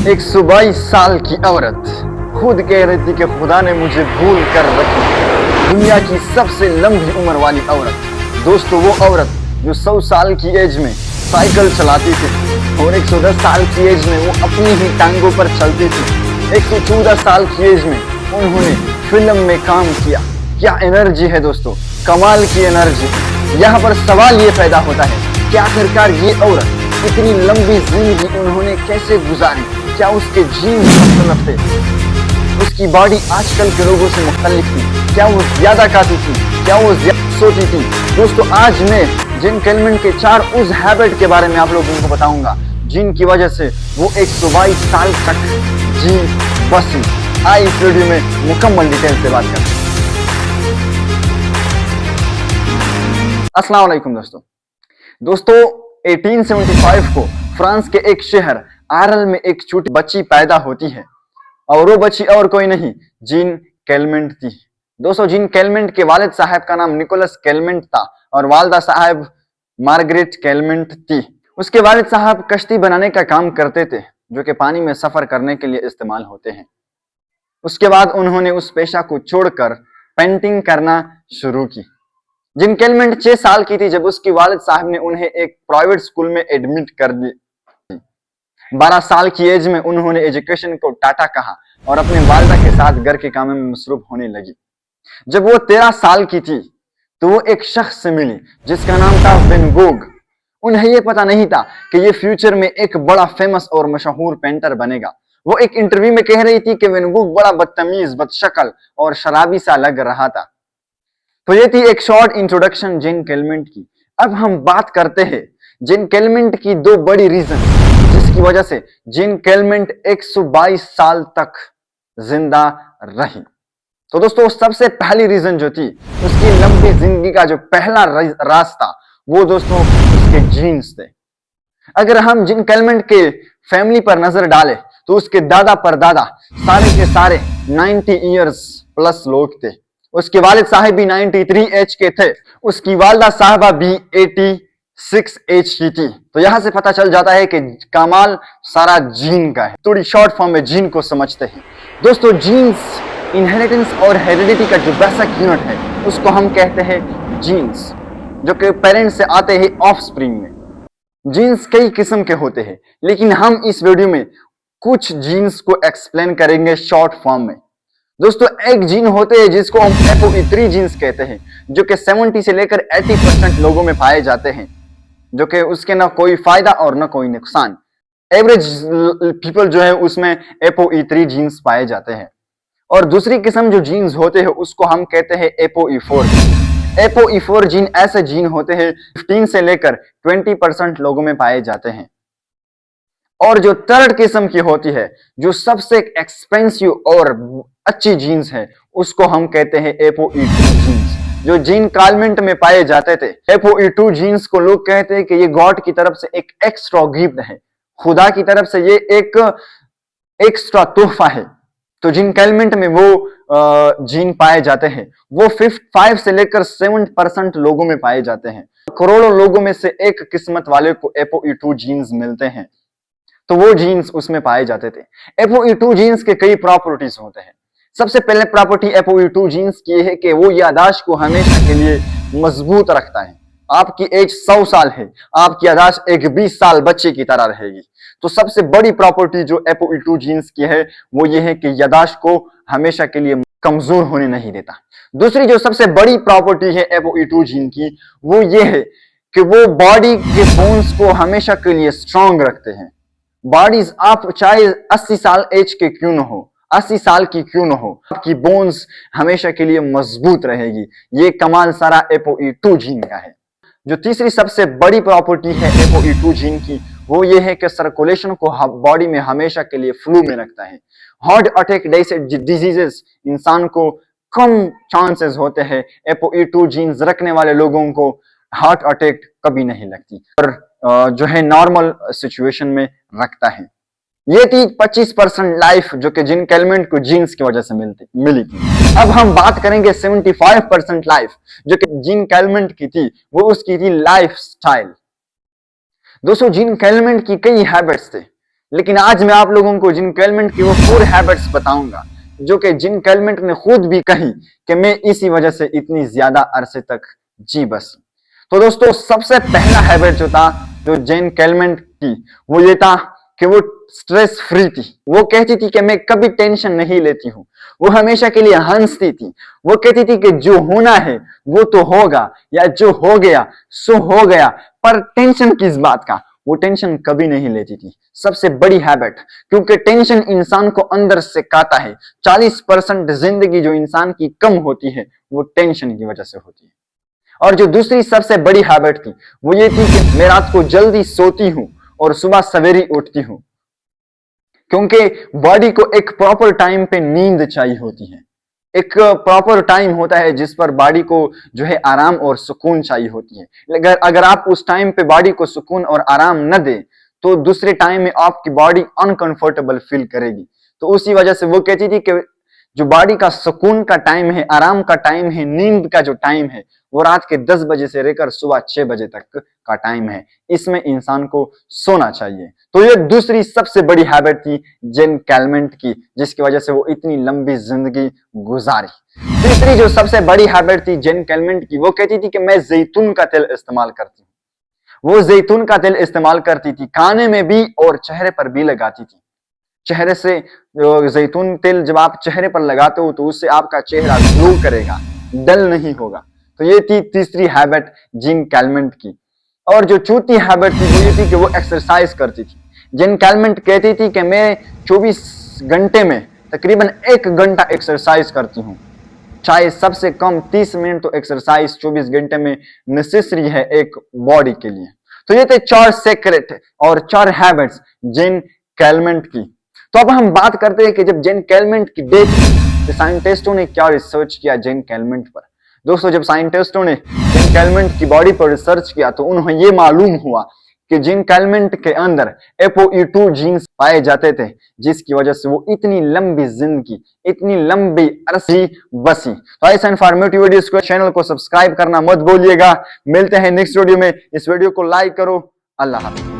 122 साल की औरत खुद कह रही थी कि खुदा ने मुझे भूल कर रखी। दुनिया की सबसे लंबी उम्र वाली औरत दोस्तों, वो औरत जो 100 साल की एज में साइकिल चलाती थी और 110 साल की एज में वो अपनी ही टांगों पर चलती थी। 114 साल की एज में उन्होंने फिल्म में काम किया। क्या एनर्जी है दोस्तों, कमाल की एनर्जी। यहाँ पर सवाल ये पैदा होता है कि आखिरकार ये औरत इतनी लंबी जिंदगी उन्होंने कैसे गुजारी? क्या उसके जीन्स मुख्तलिफ थे? उसकी बॉडी आजकल के लोगों से मुख्तलिफ थी? क्या वो ज्यादा खाती थी? क्या वो ज्यादा सोती थी? दोस्तों, आज मैं जिन केलमेंट के 4 उस हैबिट के बारे में आप लोगों को बताऊंगा जिनकी वजह से वो 122 साल तक जी बसी। आइए इस वीडियो में मुकम्मल डिटेल से बात करते हैं। अस्सलाम वालेकुम दोस्तों 1875 को फ्रांस के एक शहर आरल में एक छोटी बच्ची पैदा होती है और वो बच्ची और कोई नहीं, जीन केलमेंट थी। दोस्तों, जीन केलमेंट के वालिद साहब का नाम निकोलस केलमेंट था और वालदा साहब मार्गरेट केलमेंट थी। उसके वालिद साहब कश्ती बनाने का काम करते थे जो कि पानी में सफर करने के लिए इस्तेमाल होते हैं। उसके बाद उन्होंने उस पेशा को छोड़कर पेंटिंग करना शुरू की। जिन केलमेंट 6 साल की थी जब उसकी वालिद साहब ने उन्हें एक प्राइवेट स्कूल में एडमिट कर दी। 12 साल की एज में उन्होंने एजुकेशन को टाटा कहा और अपने वालिदा के साथ घर के कामों में मसरूफ होने लगी। जब वो 13 साल की थी तो वो एक शख्स से मिली जिसका नाम था वैन गोग। उन्हें ये पता नहीं था कि ये फ्यूचर में एक बड़ा फेमस और मशहूर पेंटर बनेगा। वो एक इंटरव्यू में कह रही थी कि वैन गोग बड़ा बदतमीज, बदशक्ल और शराबी सा लग रहा था। तो ये थी एक शॉर्ट इंट्रोडक्शन जीन केलमेंट की। अब हम बात करते हैं जीन केलमेंट की 2 बड़ी रीजन जिसकी वजह से जीन केलमेंट 122 साल तक जिंदा रही। तो दोस्तों, सबसे पहली रीजन जो थी उसकी लंबी जिंदगी का जो पहला राज था वो दोस्तों उसके जीन्स थे। अगर हम जीन केलमेंट के फैमिली पर नजर डालें तो उसके दादा परदादा सारे के सारे 90 इयर्स प्लस लोग थे। उसके वालिद साहब भी 93 एज के थे। उसकी वालदा साहबा भी 86 एज की थी। तो यहां से पता चल जाता है कि कमाल सारा जीन का है। थोड़ी शॉर्ट फॉर्म में जीन को समझते हैं। दोस्तों, जीन्स इनहेरिटेंस और हेरिडिटी का जो बेसिक यूनिट है उसको हम कहते हैं जीन्स, जो कि पेरेंट्स से आते हैं ऑफस्प्रिंग में। जीन्स कई किस्म के होते हैं लेकिन हम इस वीडियो में कुछ जीन्स को एक्सप्लेन करेंगे शॉर्ट फॉर्म में। दोस्तों, एक जीन होते हैं जिसको हम ApoE3 जीन्स कहते हैं जो कि 70 से लेकर 80% लोगों में पाए जाते हैं, जो कि उसके ना कोई फायदा और ना कोई नुकसान। एवरेज पीपल जो है उसमें ApoE3 जीन्स पाए जाते हैं। और दूसरी किस्म जो जीन्स होते हैं उसको हम कहते हैं ApoE4। ApoE4 जीन ऐसे जीन होते हैं 15 से लेकर 20% लोगों में पाए जाते हैं। और जो थर्ड किस्म की होती है जो सबसे एक्सपेंसिव और अच्छी जीन्स है उसको हम कहते हैं ApoE2 जीन्स, जो जीन केलमेंट में पाए जाते थे। ApoE2 जीन्स को लोग कहते हैं कि ये गॉड की तरफ से एक एक्स्ट्रा गिफ्ट है, खुदा की तरफ से ये एक एक्स्ट्रा तोहफा है। तो जीन केलमेंट में वो जीन पाए जाते हैं वो 5 से लेकर 7% लोगों में पाए जाते हैं। करोड़ों लोगों में से एक किस्मत वाले को ApoE2 जीन्स मिलते हैं, तो वो जीन्स उसमें पाए जाते थे। ApoE2 जीन्स के कई प्रॉपर्टीज होते हैं। सबसे पहले प्रॉपर्टी ApoE2 जीन्स की है कि वो याददाश्त को हमेशा के लिए मजबूत रखता है। आपकी एज 100 साल है, आपकी याददाश्त एक 20 साल बच्चे की तरह रहेगी। तो सबसे बड़ी प्रॉपर्टी जो ApoE2 जीन्स की है वो ये है कि याददाश्त को हमेशा के लिए कमजोर होने नहीं देता। दूसरी जो सबसे बड़ी प्रॉपर्टी है ApoE2 जीन की वो ये है कि वो बॉडी के बोन्स को हमेशा के लिए स्ट्रांग रखते हैं। बॉडीज आप चाहे 80 साल एज के क्यों न हो, 80 साल की क्यों न हो, आपकी बोन्स हमेशा के लिए मजबूत रहेगी। ये कमाल सारा ApoE2 जीन का है। जो तीसरी सबसे बड़ी प्रॉपर्टी है ApoE2 जीन की वो ये है कि सर्कुलेशन को बॉडी में हमेशा के लिए फ्लो में रखता है। हार्ट अटैक जैसे डिजीजेस इंसान को कम चांसेस होते हैं। ApoE2 जीन्स रखने वाले लोगों को हार्ट अटैक कभी नहीं लगती और जो है नॉर्मल सिचुएशन में रखता है। ये थी 25% लाइफ जो कि जीन केलमेंट को जीन्स की वजह से मिली थी। अब हम बात करेंगे 75% लाइफ जो कि जीन केलमेंट की थी, वो उसकी थी लाइफ स्टाइल। दोस्तों, जीन केलमेंट की कई हैबिट्स थे लेकिन आज मैं आप लोगों को जिन कैलमेंट की वो 4 हैबिट्स बताऊंगा जो कि जिन कैलमेंट ने खुद भी कही कि मैं इसी वजह से इतनी ज्यादा अरसे तक जी बस। तो दोस्तों सबसे पहला हैबिट जो था जो जेन कैलमेंट की वो ये था कि वो स्ट्रेस फ्री थी। वो कहती थी कि मैं कभी टेंशन नहीं लेती हूँ। वो हमेशा के लिए हंसती थी। वो कहती थी कि जो होना है वो तो होगा, या जो हो गया सो हो गया, पर टेंशन किस बात का, वो टेंशन कभी नहीं लेती थी। सबसे बड़ी हैबिट, क्योंकि टेंशन इंसान को अंदर से खाता है। 40% जिंदगी जो इंसान की कम होती है वो टेंशन की वजह से होती है। और जो दूसरी सबसे बड़ी हैबिट थी वो ये थी कि मैं रात को जल्दी सोती हूं और सुबह सवेरे उठती हूं, क्योंकि बॉडी को एक प्रॉपर टाइम पे नींद चाहिए होती है। एक प्रॉपर टाइम होता है जिस पर बॉडी को जो है आराम और सुकून चाहिए होती है। अगर आप उस टाइम पे बॉडी को सुकून और आराम न दे तो दूसरे टाइम में आपकी बॉडी अनकंफर्टेबल फील करेगी। तो उसी वजह से वो कहती थी कि जो बॉडी का सुकून का टाइम है, आराम का टाइम है, नींद का जो टाइम है वो रात के 10 बजे से लेकर सुबह 6 बजे तक का टाइम है। इसमें इंसान को सोना चाहिए। तो ये दूसरी सबसे बड़ी हैबिट थी जेन कैलमेंट की, जिसकी वजह से वो इतनी लंबी जिंदगी गुजारी। तीसरी जो सबसे बड़ी हैबिट थी जेन कैलमेंट की, वो कहती थी कि मैं जैतून का तेल इस्तेमाल करती हूँ। वो जैतून का तेल इस्तेमाल करती थी, खाने में भी और चेहरे पर भी लगाती थी। चेहरे से जैतून तेल जब आप चेहरे पर लगाते हो तो उससे आपका चेहरा ग्लो करेगा, डल नहीं होगा। तो ये थी तीसरी हैबिट जिन कैलमेंट की। और जो चौथी हैबिट थी वो ये थी कि वो एक्सरसाइज करती थी। जिन कैलमेंट कहती थी कि मैं 24 घंटे में तकरीबन 1 घंटा एक्सरसाइज करती हूँ। चाहे सबसे कम 30 मिनट तो एक्सरसाइज 24 घंटे में नेसेसरी है एक बॉडी के लिए। तो ये थे 4 सीक्रेट और 4 हैबिट्स जिन कैलमेंट की। तो अब हम बात करते हैं कि जब जेन कैलमेंट की डेथ हुई तो साइंटिस्टों ने क्या रिसर्च किया जेन कैलमेंट पर। दोस्तों जब साइंटिस्टों ने जेन कैलमेंट की बॉडी पर रिसर्च किया तो उन्हें ये मालूम हुआ कि जेन कैलमेंट के अंदर ApoE2 जीन्स पाए जाते थे, जिसकी वजह से वो इतनी लंबी जिंदगी, इतनी लंबी अरसी बसी। तो ऐसा इन्फॉर्मेटिव वीडियोस को चैनल को सब्सक्राइब करना मत भूलिएगा। मिलते हैं नेक्स्ट वीडियो में। इस वीडियो को लाइक करो। अल्लाह हाफिज।